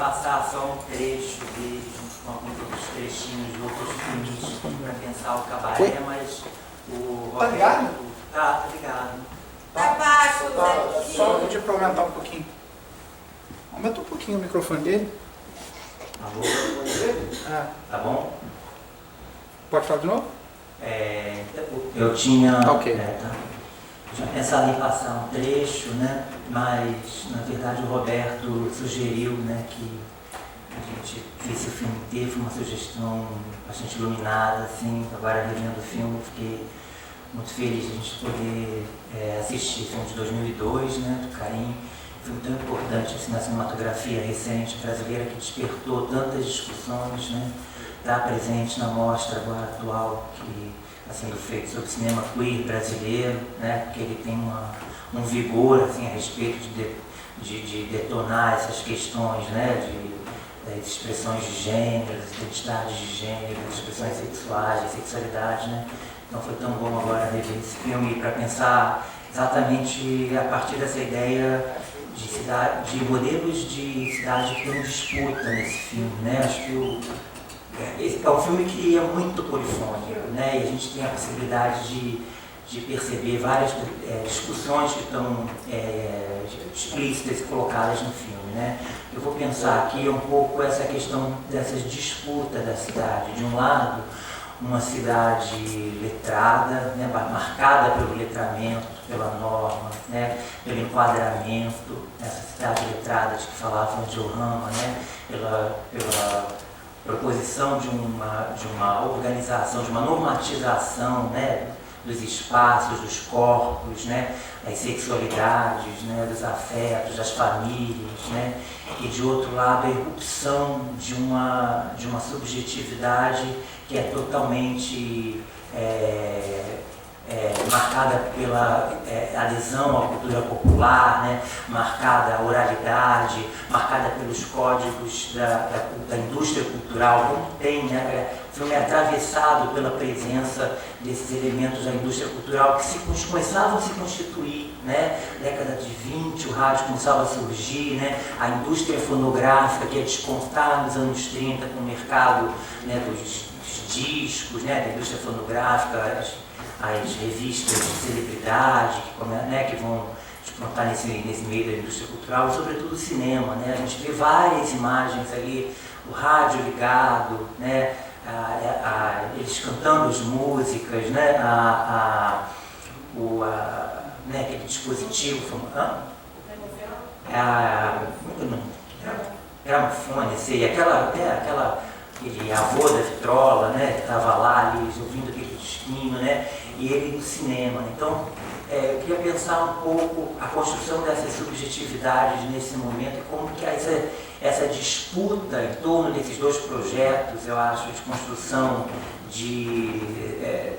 passar só um trecho dele, junto com alguns outros trechinhos de outros filmes, para pensar o cabaré, mas o Tá ligado? Tá ligado. Tá baixo, Tá, Zé. só pedir para aumentar um pouquinho. Aumenta um pouquinho o microfone dele. Alô? Ah, Tá bom? pode falar de novo? Eu tinha, Ok. eu tinha pensado em passar um trecho, né? Mas na verdade o Roberto sugeriu, né, que a gente visse o filme inteiro, foi uma sugestão bastante iluminada, assim. Agora revendo o filme, fiquei muito feliz de a gente poder assistir o filme de 2002, né, do Carim. Filme tão importante assim, na cinematografia recente brasileira, que despertou tantas discussões, né? Está presente na mostra agora atual que está sendo feita sobre o cinema queer brasileiro, né? Porque ele tem um vigor assim, a respeito de detonar essas questões, né? Das expressões de gênero, das identidades de gênero, das expressões sexuais, de sexualidade, né? Então foi tão bom agora rever esse filme para pensar exatamente a partir dessa ideia de modelos de cidade que tem disputa nesse filme, né? Acho que esse é um filme que é muito polifônico, né? E a gente tem a possibilidade de perceber várias discussões que estão explícitas e colocadas no filme, né? Eu vou pensar aqui um pouco essa questão dessas disputas da cidade. De um lado, uma cidade letrada, né, marcada pelo letramento, pela norma, né, pelo enquadramento, essa cidade letrada de que falava de Ohama, né, pela proposição de uma organização, de uma normatização, né, dos espaços, dos corpos, né, das sexualidades, né, dos afetos, das famílias, né, e de outro lado a irrupção de uma subjetividade que é totalmente marcada pela adesão à cultura popular, né? Marcada a oralidade, marcada pelos códigos da indústria cultural, como tem, né? O filme é atravessado pela presença desses elementos da indústria cultural que começavam a se constituir, né? Década de 20, o rádio começava a surgir, né? A indústria fonográfica que ia despontar nos anos 30 com o mercado, né, dos discos, né, da indústria fonográfica, as revistas de celebridade que vão despontar nesse meio da indústria cultural, e sobretudo o cinema, né? A gente vê várias imagens ali, o rádio ligado, né? Eles cantando as músicas, né? Né, aquele dispositivo, gramofone, sei, aquele avô da vitrola, né, que estava lá ali ouvindo aquele disquinho, né, e ele no cinema. Então, eu queria pensar um pouco a construção dessas subjetividades nesse momento e como que essa disputa em torno desses dois projetos, eu acho, de construção de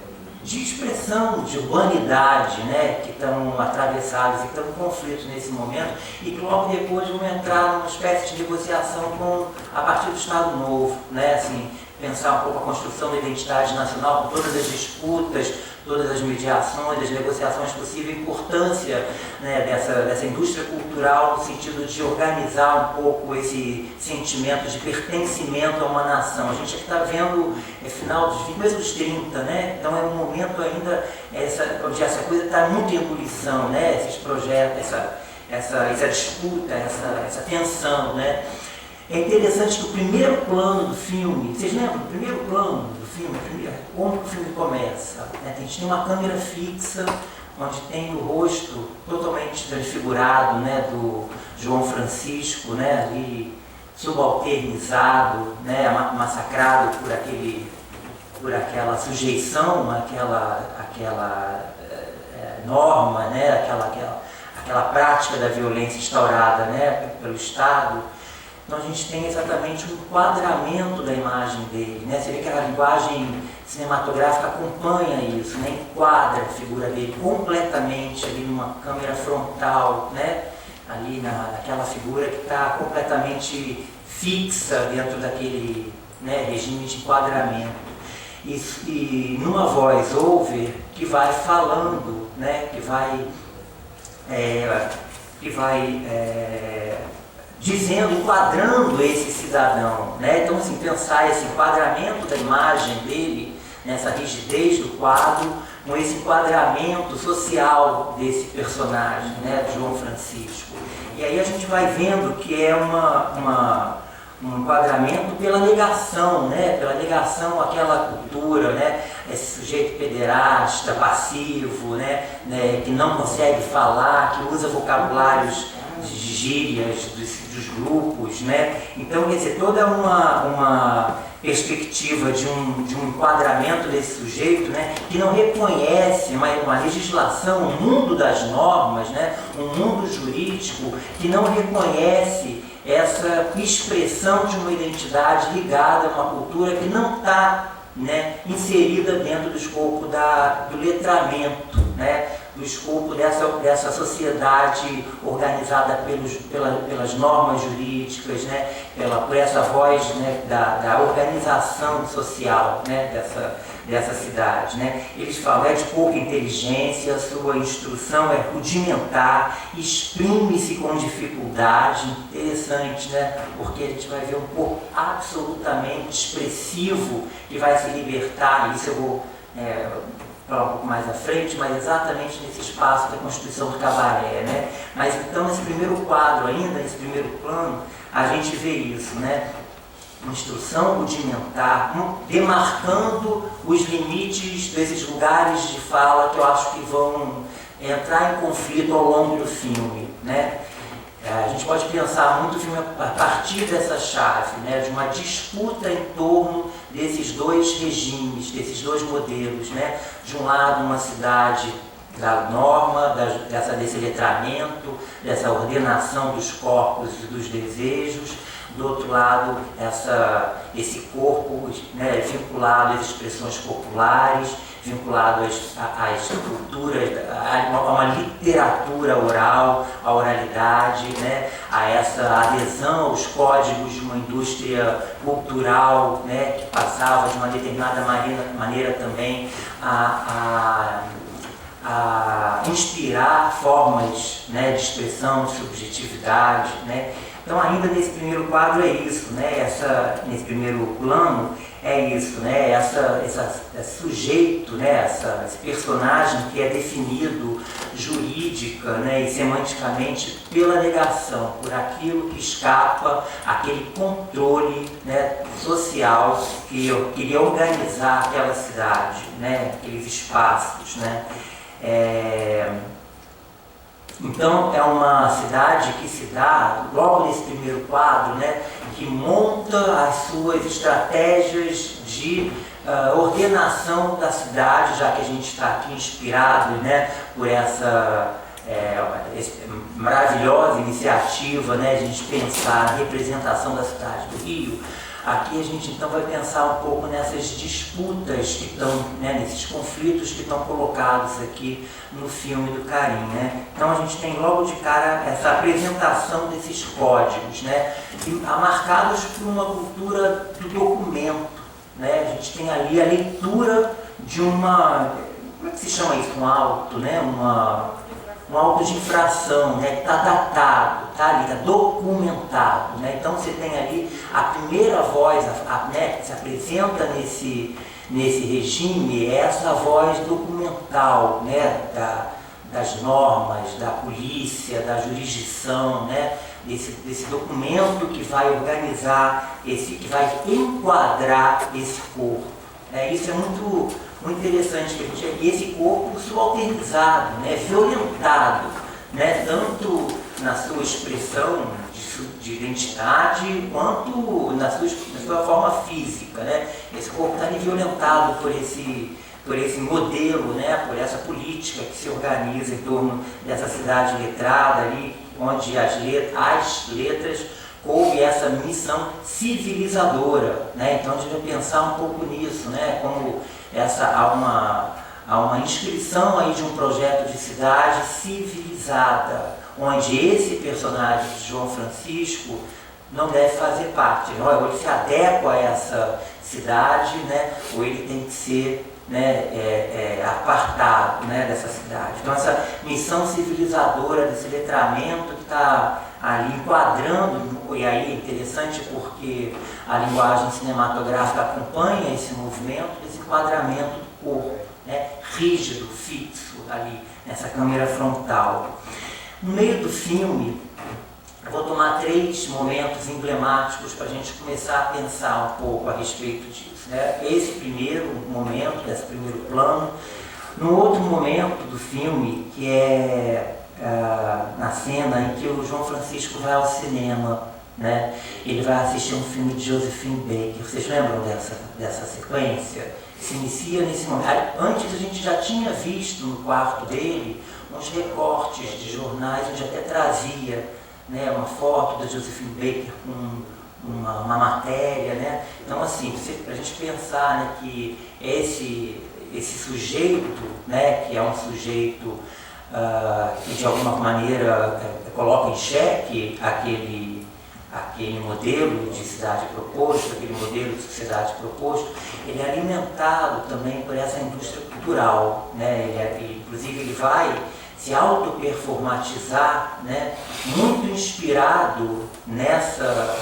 expressão, de urbanidade, né, que estão atravessados e que estão em conflito nesse momento, e que logo depois vão entrar numa espécie de negociação a partir do Estado Novo, né, assim, pensar um pouco a construção da identidade nacional, com todas as disputas, todas as mediações, as negociações possíveis, a importância, né, dessa indústria cultural no sentido de organizar um pouco esse sentimento de pertencimento a uma nação. A gente aqui está vendo final dos 20, mesmo dos 30, né? Então é um momento ainda, onde essa coisa está muito em ebulição, né? Esses projetos, essa disputa, essa tensão, né? É interessante que o primeiro plano do filme, vocês lembram? O primeiro plano do filme, como o filme começa, né? A gente tem uma câmera fixa, onde tem o rosto totalmente transfigurado, né, do João Francisco, né, ali subalternizado, né, massacrado por aquela sujeição, aquela norma, né, aquela prática da violência instaurada, né, pelo Estado. Então a gente tem exatamente um enquadramento da imagem dele, né? Você vê que a linguagem cinematográfica acompanha isso, né? Enquadra a figura dele completamente ali numa câmera frontal, né? Ali naquela figura que está completamente fixa dentro daquele, né, regime de enquadramento. E numa voice-over que vai falando, né? Que vai dizendo, enquadrando esse cidadão, né? Então, assim, pensar esse enquadramento da imagem dele, nessa rigidez do quadro, com esse enquadramento social desse personagem, né, de João Francisco. E aí a gente vai vendo que é um enquadramento pela negação, né? Pela negação àquela cultura, né? Esse sujeito pederasta, passivo, né? Que não consegue falar, que usa vocabulários de gírias dos grupos, né? Então, quer dizer, toda uma perspectiva de um enquadramento desse sujeito, né? Que não reconhece uma legislação, um mundo das normas, né? Um mundo jurídico que não reconhece essa expressão de uma identidade ligada a uma cultura que não está, né, inserida dentro do escopo do letramento, né, do escopo dessa sociedade organizada pelas normas jurídicas, né, por essa voz, né, da organização social, né, dessa cidade, né. Eles falam, é de pouca inteligência, a sua instrução é rudimentar, exprime-se com dificuldade. Interessante, né, porque a gente vai ver um corpo absolutamente expressivo que vai se libertar, isso eu vou falar um pouco mais à frente, mas exatamente nesse espaço da Constituição do Cabaré, né. Mas então, nesse primeiro quadro ainda, nesse primeiro plano, a gente vê isso, né, instrução rudimentar, demarcando os limites desses lugares de fala que eu acho que vão entrar em conflito ao longo do filme, né? A gente pode pensar muito o filme a partir dessa chave, né? De uma disputa em torno desses dois regimes, desses dois modelos, né? De um lado, uma cidade da norma, desse letramento, dessa ordenação dos corpos e dos desejos. Do outro lado, esse corpo, né, vinculado às expressões populares, vinculado às culturas, a uma literatura oral, à oralidade, né, a essa adesão aos códigos de uma indústria cultural, né, que passava de uma determinada maneira também a inspirar formas, né, de expressão, de subjetividade, né. Então, ainda nesse primeiro quadro é isso, né? Nesse primeiro plano é isso, né? Esse sujeito, né? Esse personagem que é definido jurídica, né? E semanticamente pela negação, por aquilo que escapa àquele controle, né, social que queria organizar aquela cidade, né? Aqueles espaços, né? Então, é uma cidade que se dá, logo nesse primeiro quadro, né, que monta as suas estratégias de ordenação da cidade, já que a gente está aqui inspirado, né, por essa maravilhosa iniciativa, né, de a gente pensar a representação da cidade do Rio. Aqui a gente então vai pensar um pouco nessas disputas que estão, né, nesses conflitos que estão colocados aqui no filme do Karim, né? Então a gente tem logo de cara essa apresentação desses códigos, né, marcados por uma cultura do documento, né? A gente tem ali a leitura de como é que se chama isso? Um auto, né? Um auto de infração, né, que está datado, está ali, está documentado, né? Então você tem ali a primeira voz, né, que se apresenta nesse regime, é essa voz documental, né, das normas, da polícia, da jurisdição, né, desse documento que vai organizar, que vai enquadrar esse corpo. Isso é muito interessante, que a gente esse corpo subalternizado, né, violentado, né, tanto na sua expressão de identidade quanto na sua forma física, né. Esse corpo está violentado por esse modelo, né, por essa política que se organiza em torno dessa cidade letrada ali, onde as letras coube essa missão civilizadora, né. Então a gente vai pensar um pouco nisso, né, como há uma inscrição aí de um projeto de cidade civilizada, onde esse personagem de João Francisco não deve fazer parte, ou ele se adequa a essa cidade, né, ou ele tem que ser né, apartado, né, dessa cidade. Então essa missão civilizadora desse letramento que está ali enquadrando, e aí é interessante porque a linguagem cinematográfica acompanha esse movimento, esse enquadramento do corpo, né, rígido, fixo ali nessa câmera frontal. No meio do filme, eu vou tomar 3 momentos emblemáticos para a gente começar a pensar um pouco a respeito disso, né? Esse primeiro momento, esse primeiro plano. No outro momento do filme, que é na cena em que o João Francisco vai ao cinema, né? Ele vai assistir um filme de Josephine Baker. Vocês lembram dessa sequência? Se inicia nesse momento. Antes a gente já tinha visto no quarto dele uns recortes de jornais, onde até trazia, né, uma foto da Josephine Baker com uma matéria, né? Então, assim, para a gente pensar, né, que esse sujeito, né, que é um sujeito que de alguma maneira coloca em xeque aquele modelo de cidade proposto, aquele modelo de sociedade proposto, ele é alimentado também por essa indústria cultural, né? Inclusive ele vai se autoperformatizar, né, muito inspirado nessa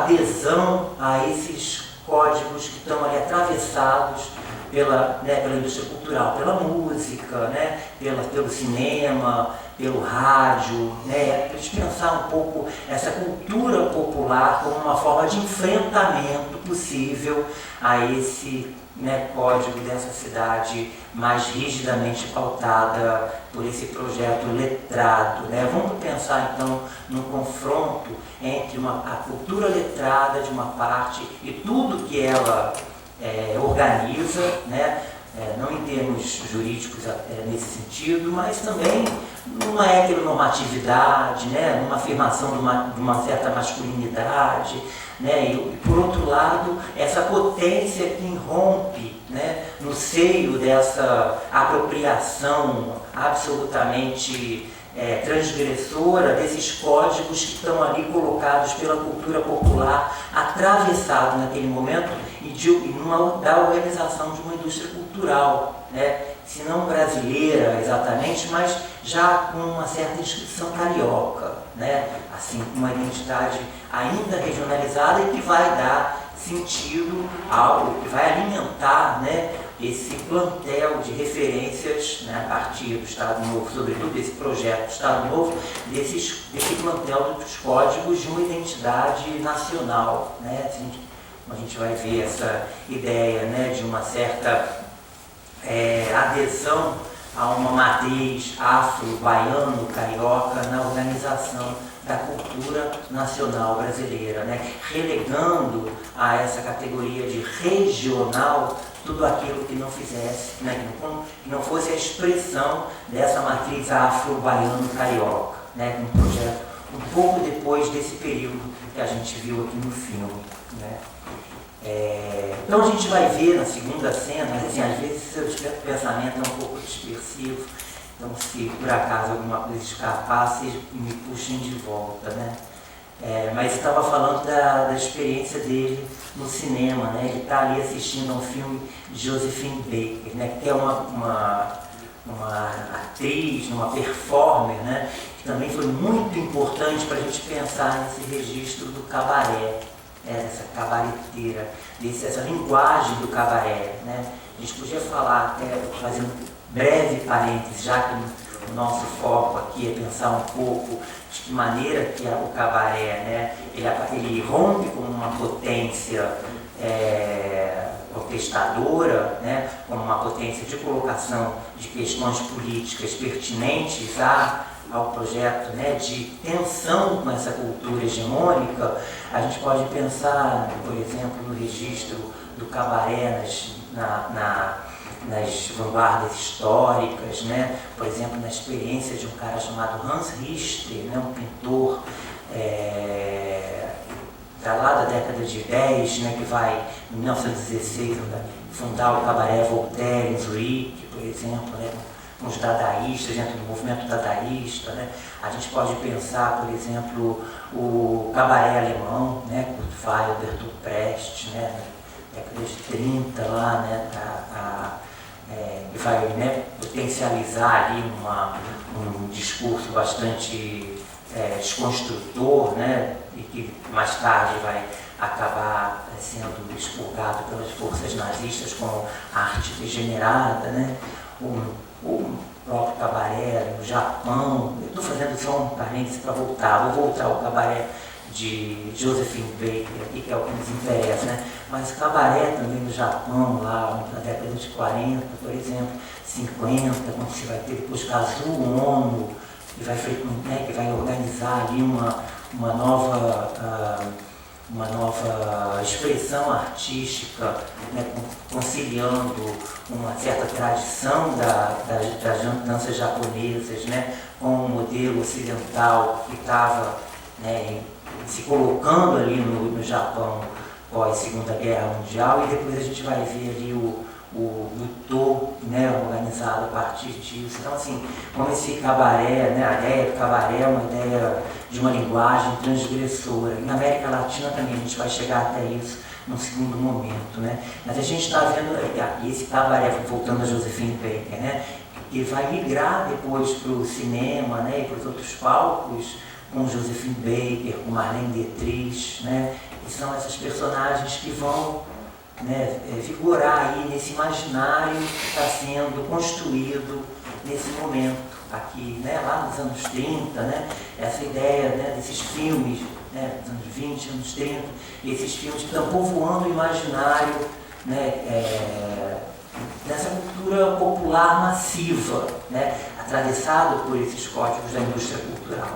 adesão a esses códigos que estão ali atravessados pela indústria cultural, pela música, né, pelo cinema, pelo rádio, né, para a gente pensar um pouco essa cultura popular como uma forma de enfrentamento possível a esse, né, código dessa cidade mais rigidamente pautada por esse projeto letrado, né? Vamos pensar então no confronto entre a cultura letrada de uma parte e tudo que ela organiza, né? Não em termos jurídicos nesse sentido, mas também numa heteronormatividade, né? Numa afirmação de uma certa masculinidade, né? E por outro lado, essa potência que irrompe, né, no seio dessa apropriação absolutamente transgressora desses códigos que estão ali colocados pela cultura popular, atravessado naquele momento da organização de uma indústria cultural, né? Se não brasileira exatamente, mas já com uma certa inscrição carioca, né? Assim, uma identidade ainda regionalizada e que vai dar sentido ao, que vai alimentar, né, esse plantel de referências, né, a partir do Estado Novo, sobretudo desse projeto do Estado Novo, desse plantel dos códigos de uma identidade nacional, né? A gente vai ver essa ideia, né, de uma certa adesão a uma matriz afro-baiano-carioca na organização da cultura nacional brasileira, né? Relegando a essa categoria de regional tudo aquilo que não fizesse, né? Que não fosse a expressão dessa matriz afro-baiano-carioca, né? Um projeto um pouco depois desse período que a gente viu aqui no filme, né? Então a gente vai ver na segunda cena, mas assim, às vezes seu pensamento é um pouco dispersivo, então se por acaso alguma coisa escapar, vocês me puxem de volta, né? Mas estava falando da experiência dele no cinema, né? Ele está ali assistindo a um filme de Josephine Baker, né? Que é uma atriz, uma performer, né? Que também foi muito importante para a gente pensar nesse registro do cabaré. Essa cabareteira, essa linguagem do cabaré, né? A gente podia falar, até fazer um breve parênteses, já que o nosso foco aqui é pensar um pouco de que maneira que o cabaré, né, ele rompe com uma potência orquestradora, né, como uma potência de colocação de questões políticas pertinentes ao projeto, né, de tensão com essa cultura hegemônica. A gente pode pensar, por exemplo, no registro do cabaré nas vanguardas históricas, né? Por exemplo, na experiência de um cara chamado Hans Richter, né, um pintor lá da década de 10, né, que vai, em 1916, fundar o cabaré Voltaire em Zurique, por exemplo, né, com os dadaístas, dentro do movimento dadaísta, né? A gente pode pensar, por exemplo, o cabaré alemão, né, Kurt Weill, Bertolt Brecht, né, década de 30 lá, né, que vai, né, potencializar ali um discurso bastante desconstrutor, né, e que mais tarde vai acabar sendo expurgado pelas forças nazistas como arte degenerada, né? O próprio cabaré no Japão. Eu estou fazendo só um parênteses para voltar, vou voltar ao cabaré de Josephine Baker aqui, que é o que nos interessa, né? Mas o cabaré também no Japão, lá na década de 40, por exemplo, 50, quando você vai ter depois Kazuo Ono, que vai organizar ali uma nova expressão artística, né, conciliando uma certa tradição das danças japonesas, né, com um modelo ocidental que estava, né, se colocando ali no Japão pós Segunda Guerra Mundial, e depois a gente vai ver ali o Butô, né, organizado a partir disso. Então, assim, como esse cabaré, né, a ideia do cabaré é uma ideia de uma linguagem transgressora. E na América Latina também a gente vai chegar até isso num segundo momento, né? Mas a gente está vendo esse cabaré, voltando a Josephine Baker, né, que vai migrar depois para o cinema, né, e para os outros palcos, com Josephine Baker, com Marlene Dietrich, né, que são essas personagens que vão, né, vigorar aí nesse imaginário que está sendo construído nesse momento aqui, né, lá nos anos 30, né, essa ideia, né, desses filmes, né, dos anos 20, anos 30, esses filmes que estão povoando o imaginário, né, nessa cultura popular massiva, né, atravessado por esses códigos da indústria cultural.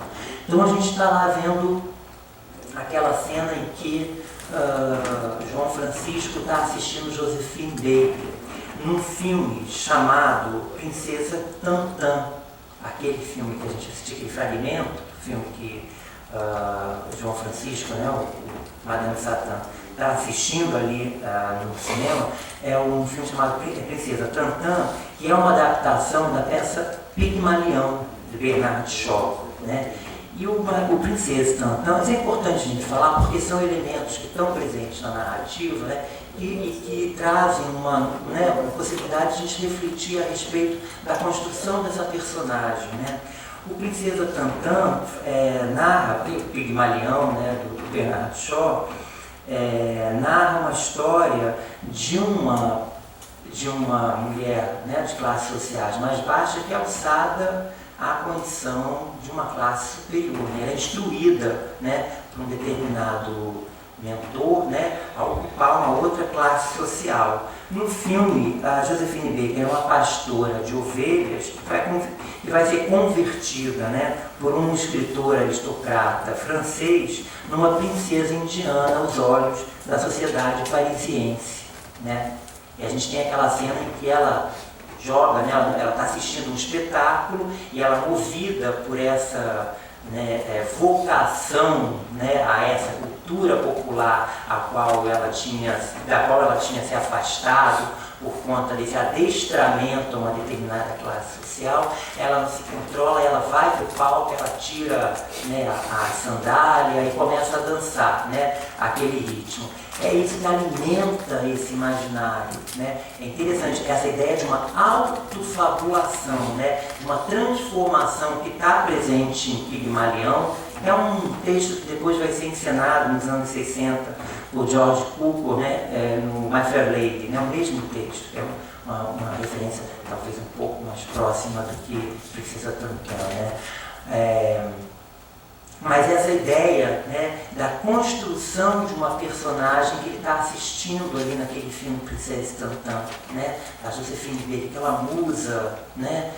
Então a gente está lá vendo aquela cena em que João Francisco está assistindo Josephine Baker num filme chamado Princesa Tantã, aquele filme que a gente assistiu, aquele fragmento, filme que João Francisco, né, o Madame Satã, está assistindo ali no cinema, é um filme chamado Princesa Tantã, que é uma adaptação da peça Pigmalião, de Bernard Shaw, né? E o Princesa Tantã, mas é importante a gente falar porque são elementos que estão presentes na narrativa, né, e que trazem uma possibilidade de a gente refletir a respeito da construção dessa personagem, né. O Princesa Tantã narra, Pigmalião, né, do Bernard Shaw, narra uma história de uma mulher, né, de classes sociais mais baixas que é alçada à condição de uma classe superior, né? Ela é instruída, né, por um determinado mentor, né, a ocupar uma outra classe social. No filme, a Josephine Baker é uma pastora de ovelhas que vai ser convertida, né, por um escritor aristocrata francês numa princesa indiana aos olhos da sociedade parisiense, né? E a gente tem aquela cena em que ela joga, né, ela está assistindo um espetáculo e ela, movida por essa, né, vocação, né, a essa cultura popular da qual ela tinha se afastado por conta desse adestramento a uma determinada classe social, ela não se controla, ela vai para o palco, ela tira, né, a sandália e começa a dançar, né, aquele ritmo. É isso que alimenta esse imaginário, né? É interessante essa ideia de uma autofabulação, né? Uma transformação que está presente em Pigmalião. É um texto que depois vai ser encenado nos anos 60 por George Cukor, né? No My Fair Lady, né? O mesmo texto, que é uma referência talvez um pouco mais próxima do que Princesa Tantã, né? Mas essa ideia, né, da construção de uma personagem que ele está assistindo ali naquele filme Princesa Tantã, né, a Josephine Baker, aquela musa, né,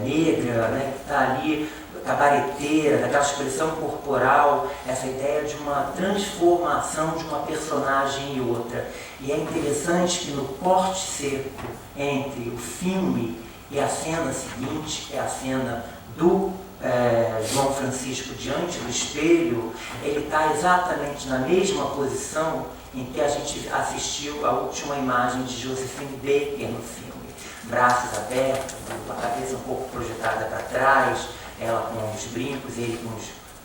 negra, né, que está ali, cabareteira, daquela expressão corporal, essa ideia de uma transformação de uma personagem e outra. E é interessante que no corte seco entre o filme e a cena seguinte, que é a cena do João Francisco diante do espelho, ele está exatamente na mesma posição em que a gente assistiu a última imagem de Josephine Baker no filme. Braços abertos, a cabeça um pouco projetada para trás, ela com os brincos, ele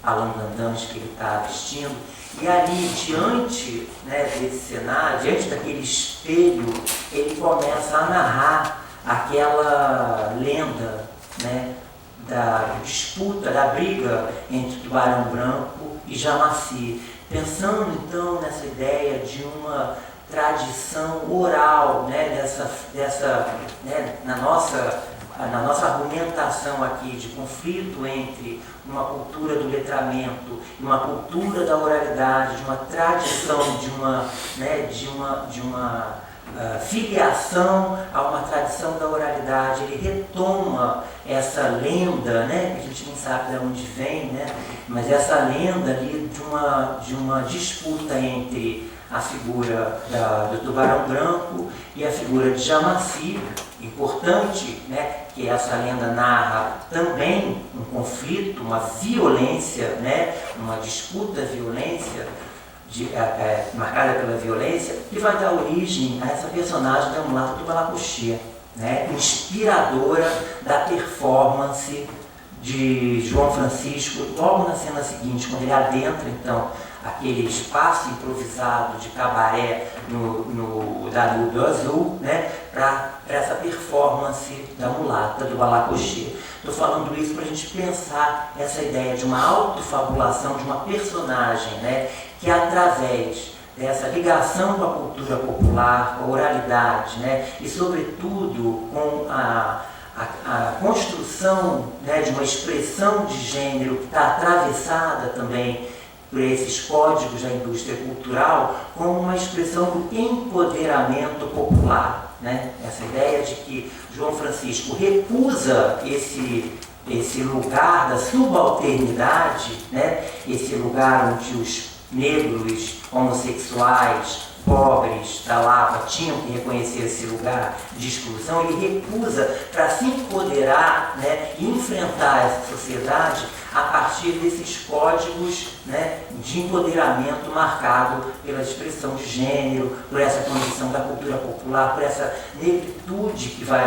Alain Gandans que ele está vestindo. E ali, diante, né, desse cenário, diante daquele espelho, ele começa a narrar aquela lenda, né, da disputa, da briga entre Tubarão Branco e Jamaci. Pensando então nessa ideia de uma tradição oral, né, né, na nossa argumentação aqui de conflito entre uma cultura do letramento e uma cultura da oralidade, de uma tradição, de uma filiação a uma tradição da oralidade. Ele retoma essa lenda, né, que a gente nem sabe de onde vem, né, mas essa lenda ali de uma disputa entre a figura do Tubarão Branco e a figura de Jamaci. Importante, né, que essa lenda narra também um conflito, uma violência, né, uma disputa, violência, marcada pela violência, que vai dar origem a essa personagem da mulata do Balacochê, né, inspiradora da performance de João Francisco, logo na cena seguinte, quando ele adentra então aquele espaço improvisado de cabaré no Danúbio Azul, né, para essa performance da mulata do Balacochê. Estou falando isso para a gente pensar essa ideia de uma autofabulação de uma personagem, né, que através dessa ligação com a cultura popular, com a oralidade, né, e sobretudo com a construção, né, de uma expressão de gênero que está atravessada também por esses códigos da indústria cultural, como uma expressão do empoderamento popular, né? Essa ideia de que João Francisco recusa esse lugar da subalternidade, né? Esse lugar onde os negros, homossexuais, pobres da Lapa tinham que reconhecer esse lugar de exclusão. Ele recusa para se empoderar, né, e enfrentar essa sociedade a partir desses códigos, né, de empoderamento marcado pela expressão de gênero, por essa condição da cultura popular, por essa negritude que vai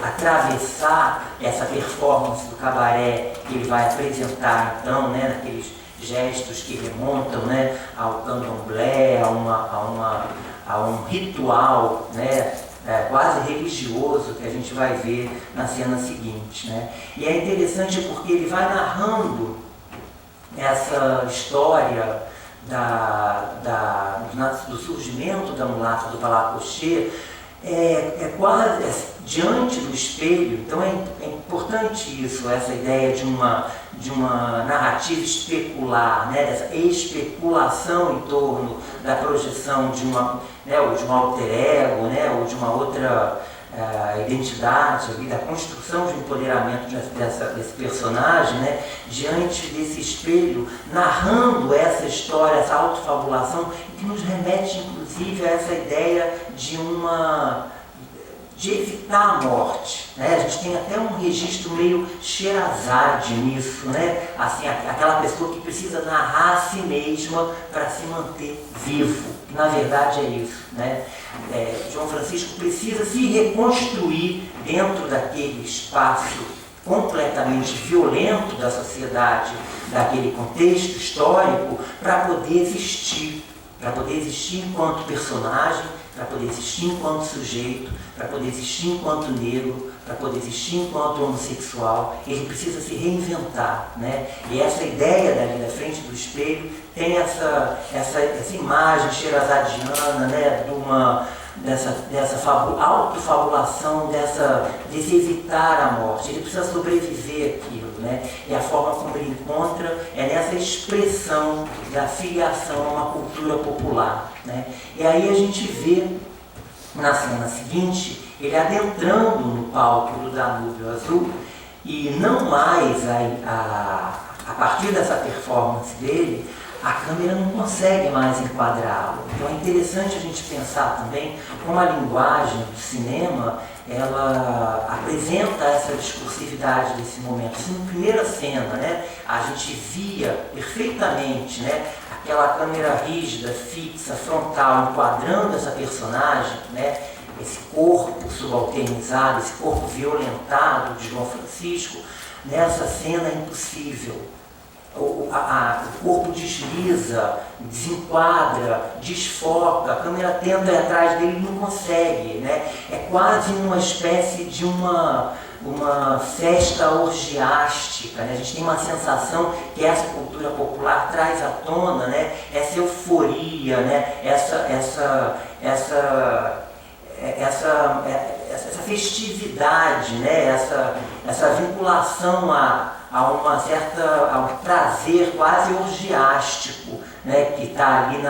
atravessar essa performance do cabaré que ele vai apresentar então, né, naqueles gestos que remontam, né, ao candomblé, a um ritual, né, quase religioso que a gente vai ver na cena seguinte, né? E é interessante porque ele vai narrando essa história do surgimento da mulata do Balacochê, quase diante do espelho. Então é importante isso, essa ideia de uma narrativa especular, né, dessa especulação em torno da projeção de ou de um alter ego, né, ou de uma outra identidade, ali, da construção de empoderamento desse personagem, né, diante desse espelho, narrando essa história, essa autofabulação, que nos remete inclusive a essa ideia de evitar a morte, né? A gente tem até um registro meio Sherazade nisso, né? Assim, aquela pessoa que precisa narrar a si mesma para se manter vivo. Na verdade é isso, né? João Francisco precisa se reconstruir dentro daquele espaço completamente violento da sociedade, daquele contexto histórico, para poder existir enquanto personagem, para poder existir enquanto sujeito, para poder existir enquanto negro, para poder existir enquanto homossexual. Ele precisa se reinventar, né? E essa ideia dali da frente do espelho tem essa imagem sherazadiana, né, dessa autofabulação, desse evitar a morte. Ele precisa sobreviver àquilo, né? E a forma como ele encontra é nessa expressão da filiação a uma cultura popular, né? E aí a gente vê na cena seguinte ele adentrando no palco do Danúbio Azul, e não mais a partir dessa performance dele, a câmera não consegue mais enquadrá-lo. Então é interessante a gente pensar também como a linguagem do cinema, ela apresenta essa discursividade desse momento. Assim, na primeira cena, né, a gente via perfeitamente, né, aquela câmera rígida, fixa, frontal, enquadrando essa personagem, né, esse corpo subalternizado, esse corpo violentado de João Francisco. Nessa cena é impossível. o corpo desliza, desenquadra, desfoca, a câmera tenta ir atrás dele e não consegue, né? É quase uma espécie de uma festa orgiástica, né? A gente tem uma sensação que essa cultura popular traz à tona, né? Essa euforia, né? essa festividade, né? essa vinculação a um prazer quase orgiástico, né? Que está ali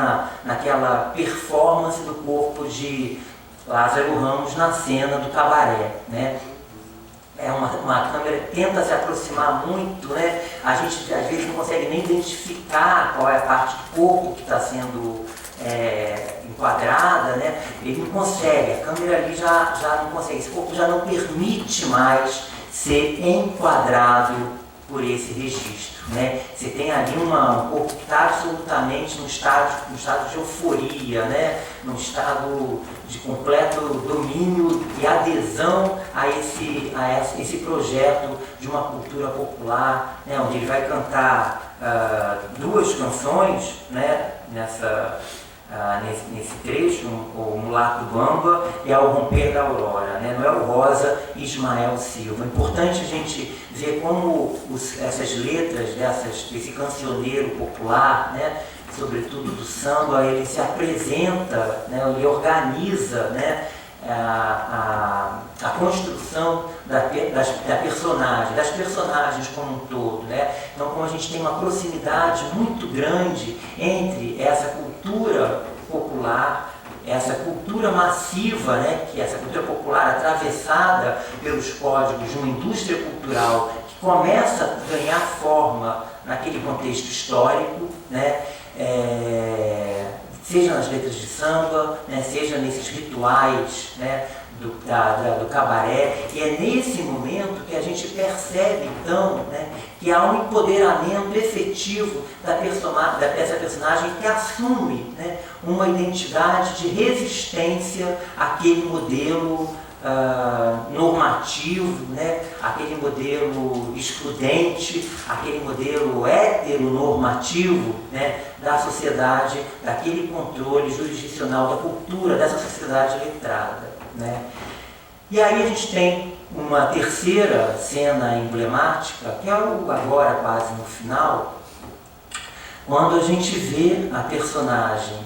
naquela performance do corpo de Lázaro Ramos na cena do cabaré, né? É uma câmera que tenta se aproximar muito, né? A gente às vezes não consegue nem identificar qual é a parte do corpo que está sendo enquadrada, né? Ele não consegue, a câmera ali já não consegue, esse corpo já não permite mais ser enquadrado por esse registro, né? Você tem ali um corpo que está absolutamente num estado de euforia, né? Num estado de completo domínio e adesão a esse projeto de uma cultura popular, né? Onde ele vai cantar duas canções, né? Nesse trecho, o Mulato Bamba e ao Romper da Aurora, né? Noel Rosa e Ismael Silva. É importante a gente ver como essas letras desse cancioneiro popular, né? Sobretudo do samba, ele se apresenta, né? Ele organiza, né? A construção das personagens como um todo, né? Então, como a gente tem uma proximidade muito grande entre essa cultura popular, essa cultura massiva, né? Que é essa cultura popular atravessada pelos códigos de uma indústria cultural que começa a ganhar forma naquele contexto histórico, né? Seja nas letras de samba, né, seja nesses rituais, né, do cabaré. E é nesse momento que a gente percebe, então, né, que há um empoderamento efetivo dessa personagem que assume, né, uma identidade de resistência àquele modelo normativo, né? Aquele modelo excludente, aquele modelo heteronormativo, né? Da sociedade, daquele controle jurisdicional da cultura dessa sociedade letrada, né? E aí a gente tem uma terceira cena emblemática, que é agora quase no final, quando a gente vê a personagem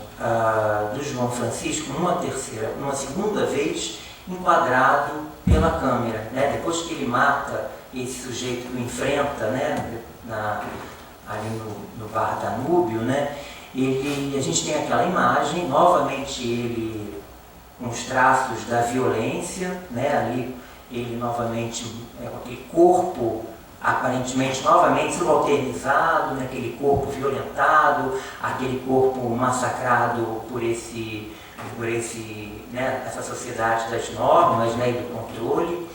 do João Francisco numa segunda vez, enquadrado pela câmera, né? Depois que ele mata esse sujeito que o enfrenta, né? Ali no Bar Danúbio, né? A gente tem aquela imagem, novamente ele com os traços da violência, né? Ali ele novamente com aquele corpo aparentemente novamente subalternizado, né? Aquele corpo violentado, aquele corpo massacrado por essa sociedade das normas, né, e do controle.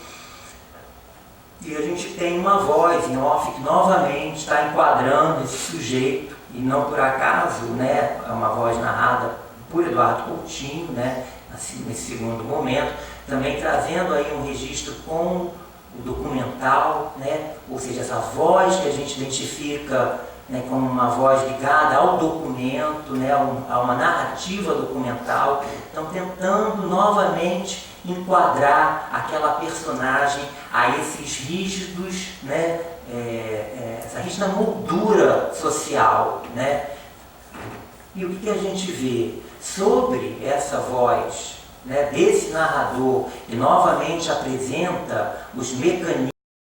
E a gente tem uma voz em off que novamente está enquadrando esse sujeito, e não por acaso, né, é uma voz narrada por Eduardo Coutinho, né, assim, nesse segundo momento, também trazendo aí um registro com o documental, né, ou seja, essa voz que a gente identifica, né, como uma voz ligada ao documento, né, a uma narrativa documental. Então, tentando novamente enquadrar aquela personagem a esses rígidos, né, essa rígida moldura social, né? E o que a gente vê sobre essa voz, né, desse narrador que novamente apresenta os mecanismos